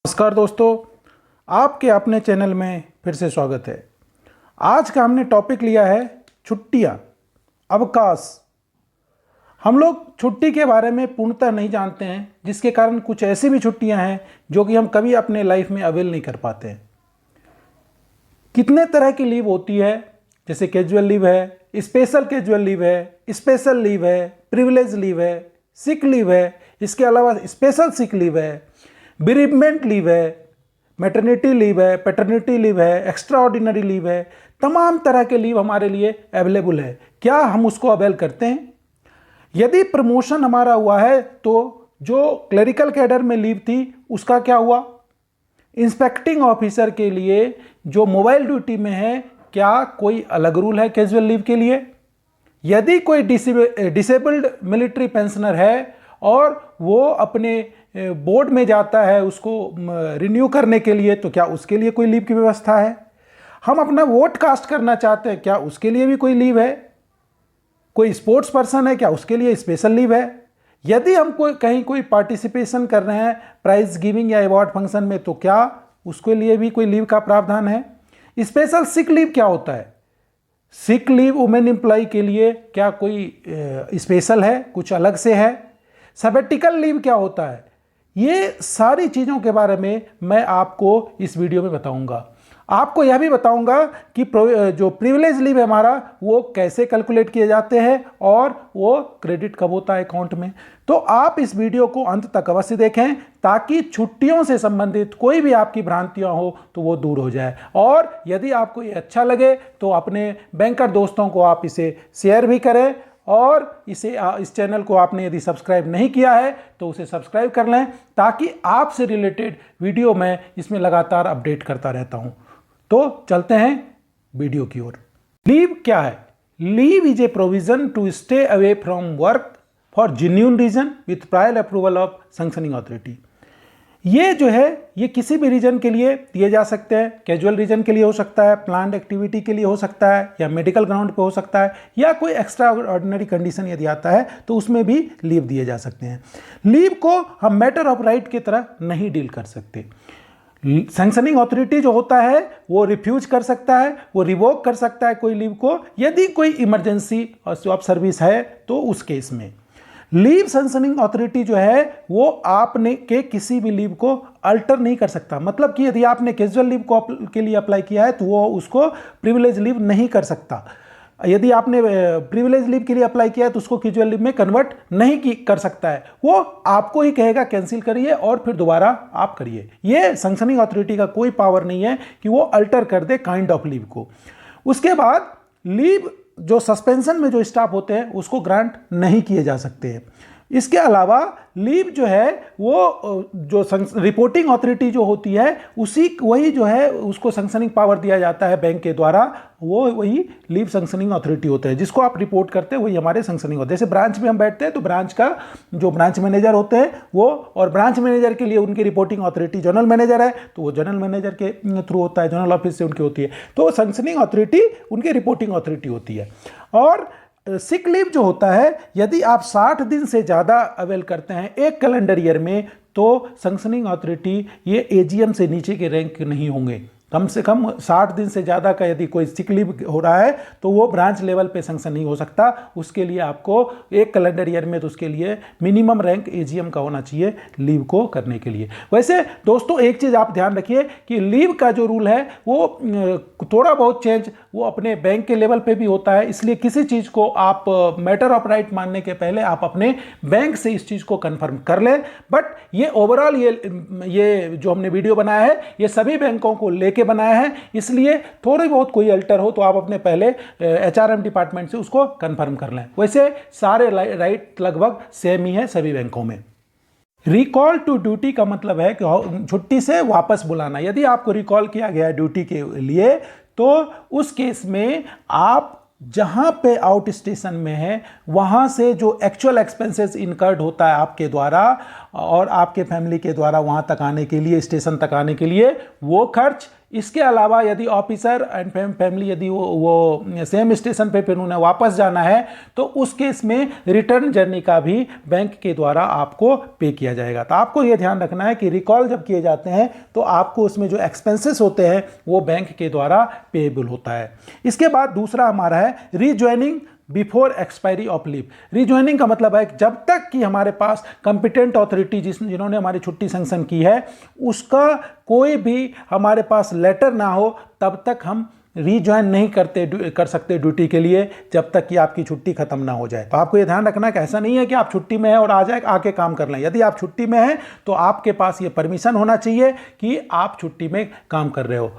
नमस्कार दोस्तों, आपके अपने चैनल में फिर से स्वागत है। आज का हमने टॉपिक लिया है छुट्टियां, अवकाश। हम लोग छुट्टी के बारे में पूर्णतः नहीं जानते हैं, जिसके कारण कुछ ऐसी भी छुट्टियां हैं जो कि हम कभी अपने लाइफ में अवेल नहीं कर पाते हैं। कितने तरह की लीव होती है, जैसे कैजुअल लीव है, स्पेशल कैजुअल लीव है, स्पेशल लीव है, प्रिविलेज लीव है, सिक लीव है, इसके अलावा स्पेशल सिक लीव है, बेरीमेंट लीव है, मैटरनिटी लीव है, पैटर्निटी लीव है, एक्स्ट्रा ऑर्डिनरी लीव है। तमाम तरह के लीव हमारे लिए अवेलेबल है। क्या हम उसको अवेल करते हैं? यदि प्रमोशन हमारा हुआ है तो जो क्लरिकल कैडर में लीव थी उसका क्या हुआ? इंस्पेक्टिंग ऑफिसर के लिए जो मोबाइल ड्यूटी में है, क्या कोई अलग रूल है कैजुअल लीव के लिए? यदि कोई डिसेबल्ड मिलिट्री पेंशनर है और वो अपने बोर्ड में जाता है उसको रिन्यू करने के लिए, तो क्या उसके लिए कोई लीव की व्यवस्था है? हम अपना वोट कास्ट करना चाहते हैं, क्या उसके लिए भी कोई लीव है? कोई स्पोर्ट्स पर्सन है, क्या उसके लिए स्पेशल लीव है? यदि हम कोई पार्टिसिपेशन कर रहे हैं प्राइज गिविंग या अवार्ड फंक्शन में, तो क्या उसके लिए भी कोई लीव का प्रावधान है? स्पेशल सिक लीव क्या होता है? सिक लीव वुमेन एम्प्लॉय के लिए क्या कोई स्पेशल है, कुछ अलग से है? सबेटिकल लीव क्या होता है? ये सारी चीज़ों के बारे में मैं आपको इस वीडियो में बताऊंगा। आपको यह भी बताऊंगा कि जो प्रिविलेज लीव है हमारा, वो कैसे कैलकुलेट किए जाते हैं और वो क्रेडिट कब होता है अकाउंट में। तो आप इस वीडियो को अंत तक अवश्य देखें, ताकि छुट्टियों से संबंधित कोई भी आपकी भ्रांतियां हो तो वो दूर हो जाए। और यदि आपको ये अच्छा लगे तो अपने बैंकर दोस्तों को आप इसे शेयर भी करें, और इस चैनल को आपने यदि सब्सक्राइब नहीं किया है तो उसे सब्सक्राइब कर लें, ताकि आपसे रिलेटेड वीडियो मैं इसमें लगातार अपडेट करता रहता हूं। तो चलते हैं वीडियो की ओर। लीव क्या है? Leave is a provision to stay away from work for genuine reason with prior approval of sanctioning authority. ये जो है, ये किसी भी रीजन के लिए दिए जा सकते हैं। कैजुअल रीजन के लिए हो सकता है, प्लान्ड एक्टिविटी के लिए हो सकता है, या मेडिकल ग्राउंड पे हो सकता है, या कोई एक्स्ट्रा ऑर्डिनरी कंडीशन यदि आता है तो उसमें भी लीव दिए जा सकते हैं। लीव को हम मैटर ऑफ राइट की तरह नहीं डील कर सकते। सैंक्शनिंग अथॉरिटी जो होता है वो रिफ्यूज कर सकता है, वो रिवोक कर सकता है कोई लीव को, यदि कोई इमरजेंसी ऑफ सर्विस है तो उस केस में। लीव सैंक्शनिंग अथॉरिटी जो है वो आपने के किसी भी लीव को अल्टर नहीं कर सकता। मतलब कि यदि आपने कैजुअल लीव को के लिए अप्लाई किया है तो वो उसको प्रिविलेज लीव नहीं कर सकता। यदि आपने प्रिविलेज लीव के लिए अप्लाई किया है तो उसको कैजुअल लीव में कन्वर्ट नहीं कर सकता है। वो आपको ही कहेगा कैंसिल करिए और फिर दोबारा आप करिए। ये सैंक्शनिंग अथॉरिटी का कोई पावर नहीं है कि वो अल्टर कर दे काइंड ऑफ लीव को। उसके बाद लीव जो सस्पेंशन में जो स्टाफ होते हैं उसको ग्रांट नहीं किए जा सकते हैं। इसके अलावा लीव जो है वो जो रिपोर्टिंग अथॉरिटी जो होती है वही जो है उसको सैंक्शनिंग पावर दिया जाता है बैंक के द्वारा। वही लीव सैंक्शनिंग अथॉरिटी होता है, जिसको आप रिपोर्ट करते हैं वही हमारे सैंक्शनिंग होते हैं। जैसे ब्रांच में हम बैठते हैं तो ब्रांच का जो ब्रांच मैनेजर होते हैं वो, और ब्रांच मैनेजर के लिए उनकी रिपोर्टिंग अथॉरिटी जनरल मैनेजर है, तो वो जनरल मैनेजर के थ्रू होता है, जनरल ऑफिस से उनकी होती है। तो सैंक्शनिंग अथॉरिटी उनकी रिपोर्टिंग अथॉरिटी होती है। और सिक लीव जो होता है, यदि आप 60 दिन से ज़्यादा अवेल करते हैं एक कैलेंडर ईयर में, तो सैंक्शनिंग अथॉरिटी ये एजीएम से नीचे के रैंक नहीं होंगे। कम से कम 60 दिन से ज़्यादा का यदि कोई सिक लीव हो रहा है तो वो ब्रांच लेवल पे सैंक्शन नहीं हो सकता। उसके लिए आपको एक कैलेंडर ईयर में तो उसके लिए मिनिमम रैंक एजीएम का होना चाहिए लीव को करने के लिए। वैसे दोस्तों एक चीज़ आप ध्यान रखिए कि लीव का जो रूल है वो थोड़ा बहुत चेंज वो अपने बैंक के लेवल पे भी होता है। इसलिए किसी चीज़ को आप मैटर ऑफ राइट मानने के पहले आप अपने बैंक से इस चीज़ को कन्फर्म कर लें। बट ये ओवरऑल ये जो हमने वीडियो बनाया है ये सभी बैंकों को लेके बनाया है, इसलिए थोड़ी बहुत कोई अल्टर हो तो आप अपने पहले एचआरएम डिपार्टमेंट से उसको कंफर्म कर लें। वैसे सारे राइट लगभग सेम ही है सभी बैंकों में। रिकॉल टू ड्यूटी का मतलब है कि छुट्टी से वापस बुलाना। यदि आपको रिकॉल किया गया ड्यूटी के लिए तो उस केस में आप जहां पे आउट स्टेशन में है वहां से जो एक्चुअल एक्सपेंसेस इनकर्ड होता है आपके द्वारा, और आपके फैमिली के द्वारा वहाँ तक आने के लिए, स्टेशन तक आने के लिए वो खर्च। इसके अलावा यदि ऑफिसर एंड फैमिली यदि वो सेम स्टेशन पे फिर उन्हें वापस जाना है तो उस केस में रिटर्न जर्नी का भी बैंक के द्वारा आपको पे किया जाएगा। तो आपको ये ध्यान रखना है कि रिकॉल जब किए जाते हैं तो आपको उसमें जो एक्सपेंसेस होते हैं वो बैंक के द्वारा पेएबल होता है। इसके बाद दूसरा हमारा है rejoining before expiry of leave. Rejoining का मतलब है कि जब तक कि हमारे पास कंपिटेंट अथॉरिटी जिन्होंने हमारी छुट्टी सैंक्शन की है उसका कोई भी हमारे पास लेटर ना हो तब तक हम रीज्वाइन नहीं कर सकते ड्यूटी के लिए जब तक कि आपकी छुट्टी खत्म ना हो जाए। तो आपको ये ध्यान रखना है कि ऐसा नहीं है कि आप छुट्टी में हैं और आके काम कर लें। यदि आप छुट्टी में हैं तो आपके पास ये परमिशन होना चाहिए कि आप छुट्टी में काम कर रहे हो।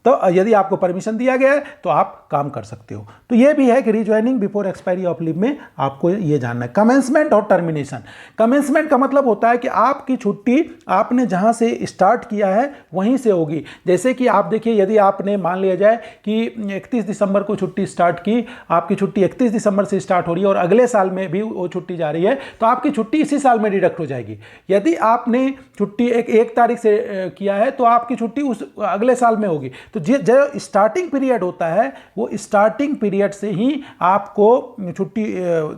तो यदि आपको परमिशन दिया गया है तो आप काम कर सकते हो। तो ये भी है कि rejoining before expiry of leave में आपको ये जानना है। कमेंसमेंट और टर्मिनेशन। कमेंसमेंट का मतलब होता है कि आपकी छुट्टी आपने जहां से स्टार्ट किया है वहीं से होगी। जैसे कि आप देखिए, यदि आपने मान लिया जाए कि 31 दिसंबर को छुट्टी स्टार्ट की, आपकी छुट्टी 31 दिसंबर से स्टार्ट हो रही है और अगले साल में भी वो छुट्टी जा रही है तो आपकी छुट्टी इसी साल में डिडक्ट हो जाएगी। यदि आपने छुट्टी एक तारीख से किया है तो आपकी छुट्टी उस अगले साल में होगी। तो जो स्टार्टिंग पीरियड होता है वो स्टार्टिंग पीरियड से ही आपको छुट्टी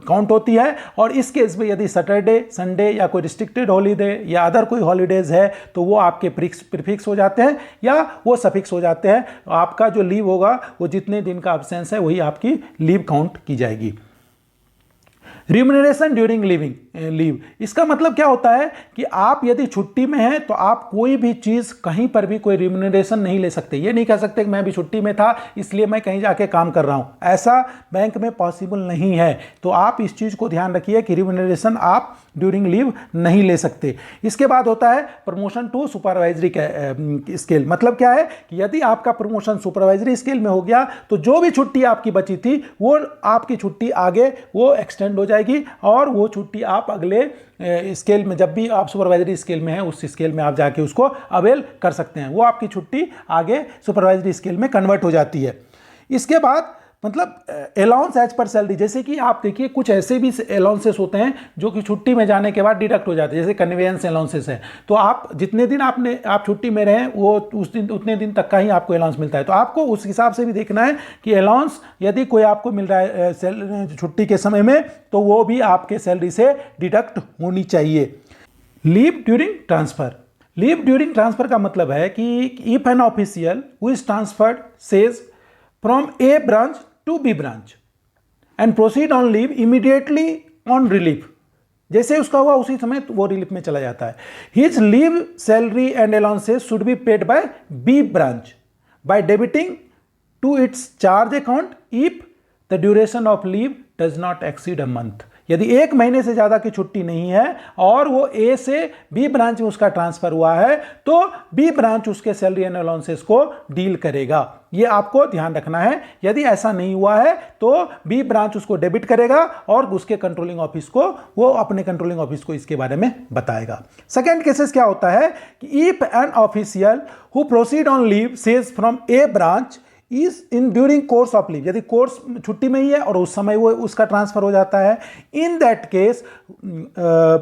काउंट होती है। और इस केस में यदि सैटरडे, संडे या कोई रिस्ट्रिक्टेड हॉलीडे या अदर कोई हॉलीडेज है तो वो आपके प्रीफिक्स हो जाते हैं या वो सफिक्स हो जाते हैं। आपका जो लीव होगा वो जितने दिन का अब्सेंस है वही आपकी लीव काउंट की जाएगी। रिम्यूनरेशन ड्यूरिंग लीव, इसका मतलब क्या होता है कि आप यदि छुट्टी में हैं तो आप कोई भी चीज़ कहीं पर भी कोई रिम्यूनरेशन नहीं ले सकते। ये नहीं कह सकते कि मैं भी छुट्टी में था इसलिए मैं कहीं जाके काम कर रहा हूँ, ऐसा बैंक में पॉसिबल नहीं है। तो आप इस चीज़ को ध्यान रखिए कि रिम्यूनरेशन आप ड्यूरिंग लीव नहीं ले सकते। इसके बाद होता है प्रमोशन टू सुपरवाइजरी स्केल। मतलब क्या है कि यदि आपका प्रमोशन सुपरवाइजरी स्केल में हो गया तो जो भी छुट्टी आपकी बची थी वो आपकी छुट्टी आगे वो एक्सटेंड हो जाएगी और वो छुट्टी आप अगले स्केल में, जब भी आप सुपरवाइजरी स्केल में हैं उस स्केल में आप जाके उसको अवेल कर सकते हैं। वो आपकी छुट्टी आगे सुपरवाइजरी स्केल में कन्वर्ट हो जाती है। इसके बाद मतलब अलाउंस एज पर सैलरी, जैसे कि आप देखिए कुछ ऐसे भी अलाउंसेस होते हैं जो कि छुट्टी में जाने के बाद डिडक्ट हो जाते हैं, जैसे कन्वेंस अलाउंसेस है। तो आप जितने दिन आप छुट्टी में रहें वो उतने दिन तक का ही आपको अलाउंस मिलता है। तो आपको उस हिसाब से भी देखना है कि अलाउंस यदि कोई आपको मिल रहा है छुट्टी के समय में तो वो भी आपके सैलरी से डिडक्ट होनी चाहिए। Leave during transfer. Leave during transfer का मतलब है कि if an official who is transferred says from A branch to B branch and proceed on leave immediately on relief, जैसे उसका हुआ उसी समय वो रिलीफ में चला जाता है। His leave salary and allowances should be paid by B branch by debiting to its charge account if the duration of leave does not exceed a month। यदि 1 महीने से ज़्यादा की छुट्टी नहीं है और वो ए से बी ब्रांच में उसका ट्रांसफर हुआ है तो बी ब्रांच उसके सैलरी एंड अलाउंसेस को डील करेगा। ये आपको ध्यान रखना है। यदि ऐसा नहीं हुआ है तो बी ब्रांच उसको डेबिट करेगा और उसके कंट्रोलिंग ऑफिस को, वो अपने कंट्रोलिंग ऑफिस को इसके बारे में बताएगा। सेकेंड केसेस क्या होता है कि if an official who proceed on leave says from A branch is in during course of leave, यदि कोर्स छुट्टी में ही है और उस समय वो उसका ट्रांसफर हो जाता है, in that case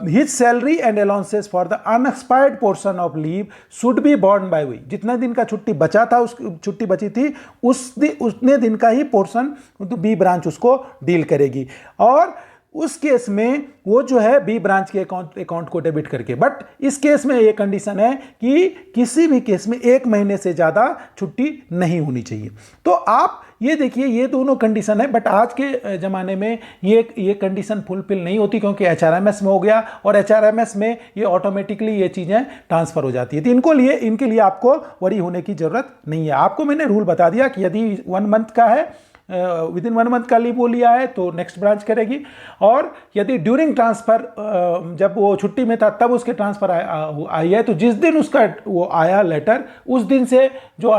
his salary and allowances for the unexpired portion of leave should be borne by we. जितना दिन का छुट्टी बचा था, उस छुट्टी बची थी उतने दिन का ही पोर्शन बी ब्रांच उसको डील करेगी और उस केस में वो जो है बी ब्रांच के अकाउंट को डेबिट करके। बट इस केस में ये कंडीशन है कि किसी भी केस में 1 महीने से ज़्यादा छुट्टी नहीं होनी चाहिए। तो आप ये देखिए ये दोनों कंडीशन है, बट आज के ज़माने में ये कंडीशन फुलफिल नहीं होती क्योंकि HRMS में हो गया और HRMS में ये ऑटोमेटिकली ये चीज़ें ट्रांसफ़र हो जाती है। तो इनके लिए आपको वरी होने की ज़रूरत नहीं है। आपको मैंने रूल बता दिया कि यदि 1 मंथ का है, विद इन 1 मंथ का लीव वो लिया है तो नेक्स्ट ब्रांच करेगी, और यदि ड्यूरिंग ट्रांसफर जब वो छुट्टी में था तब उसके ट्रांसफर आई है तो जिस दिन उसका वो आया लेटर उस दिन से जो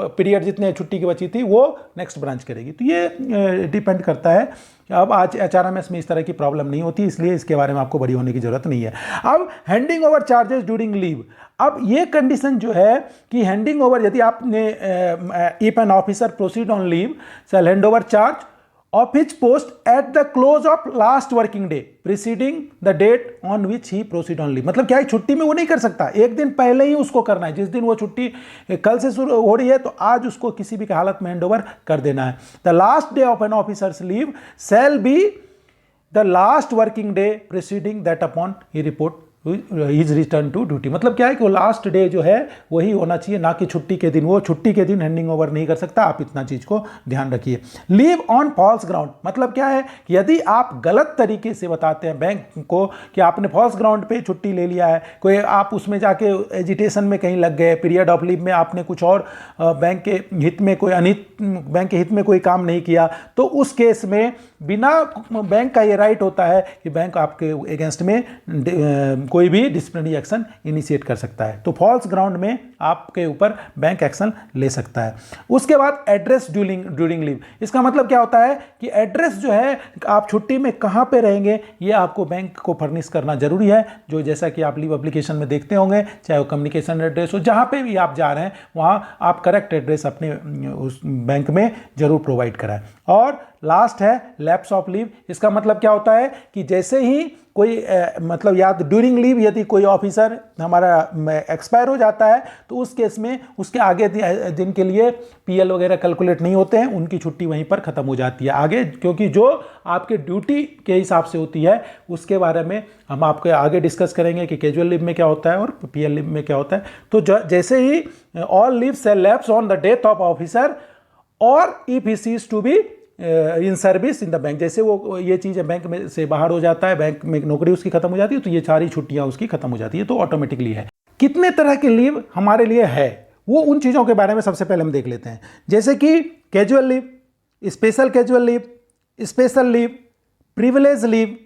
पीरियड जितने छुट्टी की बची थी वो नेक्स्ट ब्रांच करेगी। तो ये डिपेंड करता है। अब आज HRMS में इस तरह की प्रॉब्लम नहीं होती, इसलिए इसके बारे में आपको बड़ी होने की जरूरत नहीं है। अब handing over charges during leave. अब ये कंडीशन जो है कि हैंडिंग ओवर, यदि आपने if an officer proceed on leave shall hand over charge of his post at the close of last working day preceding the date on which he proceed on leave. मतलब क्या है, छुट्टी में वो नहीं कर सकता, एक दिन पहले ही उसको करना है। जिस दिन वो छुट्टी कल से शुरू हो रही है तो आज उसको किसी भी हालत में हैंडओवर कर देना है। The last day of an officer's leave shall be the last working day preceding that upon he report is return to duty. मतलब क्या है कि वो लास्ट डे जो है वही होना चाहिए, ना कि छुट्टी के दिन। वो छुट्टी के दिन हैंडिंग ओवर नहीं कर सकता। आप इतना चीज को ध्यान रखिए। लीव ऑन फॉल्स ग्राउंड मतलब क्या है कि यदि आप गलत तरीके से बताते हैं बैंक को कि आपने फॉल्स ग्राउंड पे छुट्टी ले लिया है, कोई आप उसमें जाके एजिटेशन में कहीं लग गए, पीरियड ऑफ लीव में आपने कुछ और बैंक के हित में कोई अनित बैंक के हित में कोई काम नहीं किया, तो उस केस में बिना बैंक का ये राइट होता है कि बैंक आपके अगेंस्ट में कोई भी डिसिप्लिनरी एक्शन इनिशिएट कर सकता है। तो फॉल्स ग्राउंड में आपके ऊपर बैंक एक्शन ले सकता है। उसके बाद एड्रेस ड्यूरिंग लीव, इसका मतलब क्या होता है कि एड्रेस जो है आप छुट्टी में कहाँ पे रहेंगे ये आपको बैंक को फर्निश करना जरूरी है। जो जैसा कि आप लीव एप्लीकेशन में देखते होंगे, चाहे वो कम्युनिकेशन एड्रेस हो, जहाँ पे भी आप जा रहे हैं वहाँ आप करेक्ट एड्रेस अपने उस बैंक में जरूर प्रोवाइड कराएं। और लास्ट है लैप्स ऑफ लीव। इसका मतलब क्या होता है कि जैसे ही कोई मतलब या तो ड्यूरिंग लीव यदि कोई ऑफिसर हमारा एक्सपायर हो जाता है तो उस केस में उसके आगे दिन के लिए पीएल वगैरह कैलकुलेट नहीं होते हैं, उनकी छुट्टी वहीं पर ख़त्म हो जाती है आगे, क्योंकि जो आपके ड्यूटी के हिसाब से होती है उसके बारे में हम आपको आगे डिस्कस करेंगे कि कैजुअल लीव में क्या होता है और पीएल लीव में क्या होता है। तो जैसे ही all leave shall lapse on the death of officer और if he ceases to be in service in the bank, जैसे वो ये चीज़ बैंक में से बाहर हो जाता है, बैंक में नौकरी उसकी खत्म हो जाती है, तो ये सारी छुट्टियां उसकी खत्म हो जाती है, तो ऑटोमेटिकली है। कितने तरह के लीव हमारे लिए है वो उन चीज़ों के बारे में सबसे पहले हम देख लेते हैं। जैसे कि casual leave, special casual leave, special leave, privilege leave,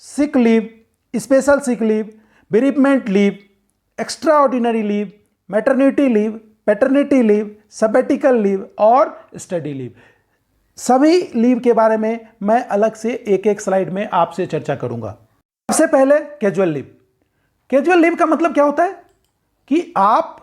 sick leave, special sick leave, bereavement leave, extraordinary leave, maternity leave, paternity leave, sabbatical leave और स्टडी लीव। सभी लीव के बारे में मैं अलग से एक एक स्लाइड में आपसे चर्चा करूंगा। सबसे पहले कैजुअल लीव। कैजुअल लीव का मतलब क्या होता है कि आप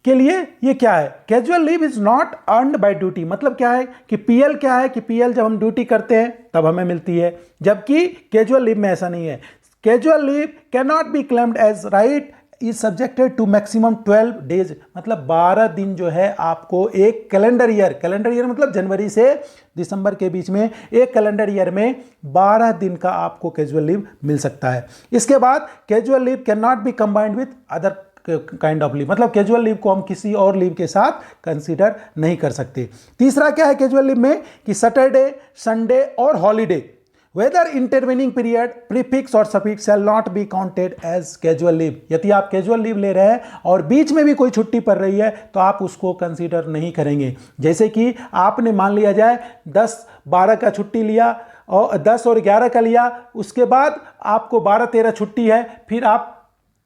के लिए ये क्या है, casual leave is not earned bye duty. मतलब क्या है कि पीएल क्या है कि पीएल जब हम ड्यूटी करते हैं तब हमें मिलती है, जबकि कैजुअल लीव में ऐसा नहीं है। Casual leave can not be claimed as right is subjected to maximum 12 days. मतलब 12 दिन जो है आपको एक कैलेंडर ईयर मतलब जनवरी से दिसंबर के बीच में एक कैलेंडर ईयर में 12 दिन का आपको कैजुअल लीव मिल सकता है। इसके बाद casual leave can not B combined with other kind of leave, मतलब कैजुअल लीव को हम किसी और लीव के साथ कंसीडर नहीं कर सकते। तीसरा क्या है कैजुअल लीव में कि सैटरडे, संडे और holiday whether intervening period prefix और suffix shall not be counted as casual leave. यदि आप कैजुअल लीव ले रहे हैं और बीच में भी कोई छुट्टी पड़ रही है तो आप उसको कंसीडर नहीं करेंगे। जैसे कि आपने मान लिया जाए 10-12 का छुट्टी लिया और 10 और 11 का लिया, उसके बाद आपको 12-13 छुट्टी है, फिर आप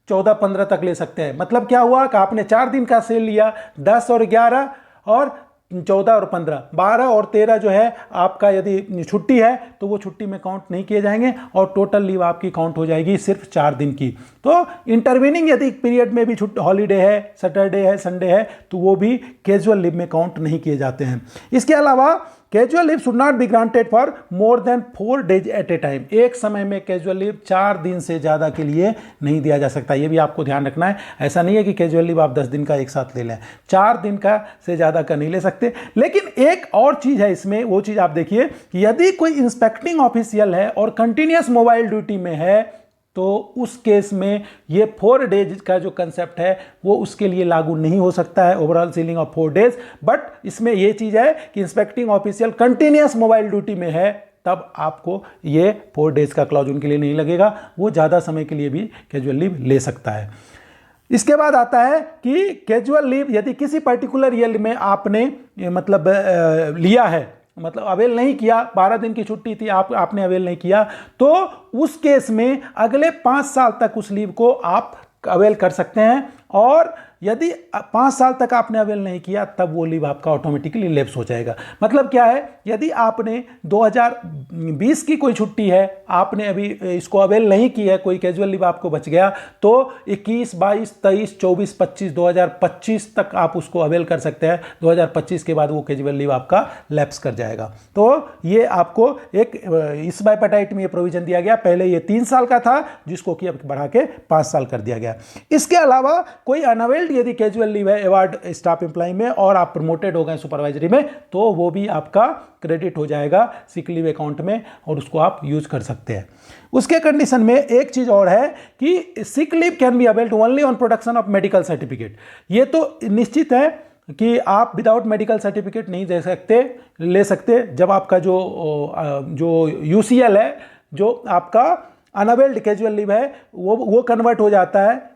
14-15 तक ले सकते हैं। मतलब क्या हुआ कि आपने 4 दिन का सेल लिया, 10 और 11 और 14 और 15, 12 और 13 जो है आपका यदि छुट्टी है तो वो छुट्टी में काउंट नहीं किए जाएंगे और टोटल लीव आपकी काउंट हो जाएगी सिर्फ 4 दिन की। तो इंटरवेनिंग यदि पीरियड में भी छुट्टी, हॉलीडे है, सैटरडे है, संडे है, तो वो भी कैजुअल लीव में काउंट नहीं किए जाते हैं। इसके अलावा casual leave should not be granted for more than 4 days at A time. एक समय में कैजुअल लीव 4 दिन से ज़्यादा के लिए नहीं दिया जा सकता। ये भी आपको ध्यान रखना है। ऐसा नहीं है कि कैजुअल लीव आप 10 दिन का एक साथ ले लें, 4 दिन का से ज़्यादा का नहीं ले सकते। लेकिन एक और चीज़ है इसमें, वो चीज़ आप देखिए कि यदि कोई इंस्पेक्टिंग ऑफिशियल है और कंटिन्यूस मोबाइल ड्यूटी में है तो उस केस में ये 4 डेज का जो कंसेप्ट है वो उसके लिए लागू नहीं हो सकता है, overall ceiling of 4 days. But इसमें ये चीज़ है कि inspecting official continuous mobile duty में है तब आपको ये 4 डेज का क्लॉज उनके लिए नहीं लगेगा, वो ज़्यादा समय के लिए भी कैजुअल लीव ले सकता है। इसके बाद आता है कि कैजुअल लीव यदि किसी पर्टिकुलर ईयर में आपने मतलब लिया है, मतलब अवेल नहीं किया, 12 दिन की छुट्टी थी, आपने अवेल नहीं किया, तो उस केस में अगले 5 साल तक उस लीव को आप अवेल कर सकते हैं और यदि 5 साल तक आपने अवेल नहीं किया तब वो लीव आपका ऑटोमेटिकली लैप्स हो जाएगा। मतलब क्या है, यदि आपने 2020 की कोई छुट्टी है, आपने अभी इसको अवेल नहीं की है, कोई कैजुअल लीव आपको बच गया, तो 21, 22, 23, 24, 25, 2025 तक आप उसको अवेल कर सकते हैं। 2025 के बाद वो कैजुअल लीव आपका लैप्स कर जाएगा। तो ये आपको एक इस बाइपेटाइट में ये प्रोविजन दिया गया। पहले ये 3 साल का था, जिसको कि अब बढ़ा के 5 साल कर दिया गया। इसके अलावा कोई अनअवेल्ड यदि कैजुअल लीव है अवार्ड स्टाफ एम्प्लॉय में और आप प्रमोटेड हो गए सुपरवाइजरी में, तो वो भी आपका क्रेडिट हो जाएगा सिक लीव अकाउंट में और उसको आप यूज कर सकते हैं। उसके कंडीशन में एक चीज और है कि sick leave can be availed only on production of medical certificate. ये तो निश्चित है कि आप विदाउट मेडिकल सर्टिफिकेट नहीं ले सकते जब आपका जो यूसीएल है, जो आपका अनअवेल्ड कैजुअल लीव है, वो कन्वर्ट हो जाता है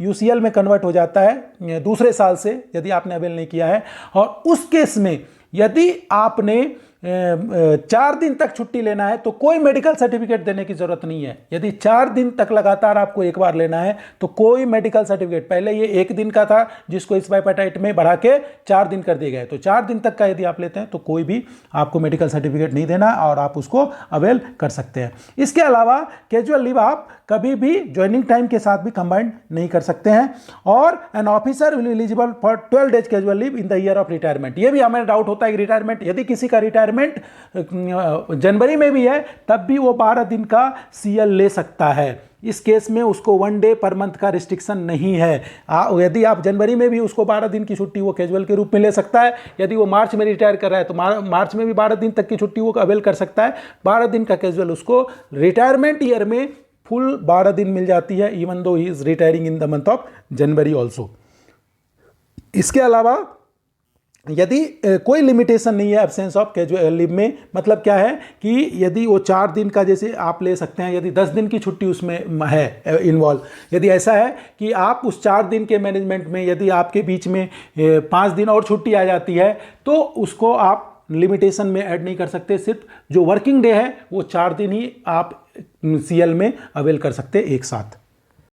यूसीएल में कन्वर्ट हो जाता है दूसरे साल से, यदि आपने अवेल नहीं किया है। और उस केस में यदि आपने 4 दिन तक छुट्टी लेना है तो कोई मेडिकल सर्टिफिकेट देने की जरूरत नहीं है। यदि 4 दिन तक लगातार आपको एक बार लेना है तो कोई मेडिकल सर्टिफिकेट, पहले ये 1 दिन का था जिसको इस बाइपेटाइट में बढ़ा के 4 दिन कर दिए गए, तो 4 दिन तक का यदि आप लेते हैं तो कोई भी आपको मेडिकल सर्टिफिकेट नहीं देना और आप उसको अवेल कर सकते हैं। इसके अलावा कैजुअल लीव आप कभी भी ज्वाइनिंग टाइम के साथ भी कंबाइंड नहीं कर सकते हैं। और an officer will eligible for 12 days casual leave in the year of retirement. ये भी हमें डाउट होता है कि रिटायरमेंट, यदि किसी का रिटायरमेंट जनवरी में भी है तब भी वो 12 दिन का सीएल ले सकता है। इस केस में उसको 1 डे पर मंथ का रिस्ट्रिक्शन नहीं है। यदि आप जनवरी में भी उसको 12 दिन की छुट्टी वो कैजुअल के रूप में ले सकता है। यदि वो मार्च में रिटायर कर रहा है तो मार्च में भी 12 दिन तक की छुट्टी वो अवेल कर सकता है। 12 दिन का कैजुअल उसको रिटायरमेंट ईयर में फुल 12 दिन मिल जाती है, even though he is retiring in the month of January also. इसके अलावा यदि कोई लिमिटेशन नहीं है एब्सेंस ऑफ कैजुअल लीव में, मतलब क्या है कि यदि वो 4 दिन का जैसे आप ले सकते हैं, यदि 10 दिन की छुट्टी उसमें है इन्वॉल्व, यदि ऐसा है कि आप उस 4 दिन के मैनेजमेंट में यदि आपके बीच में 5 दिन और छुट्टी आ जाती है तो उसको आप लिमिटेशन में ऐड नहीं कर सकते। सिर्फ जो वर्किंग डे है वो 4 दिन ही आप सीएल में अवेल कर सकते एक साथ।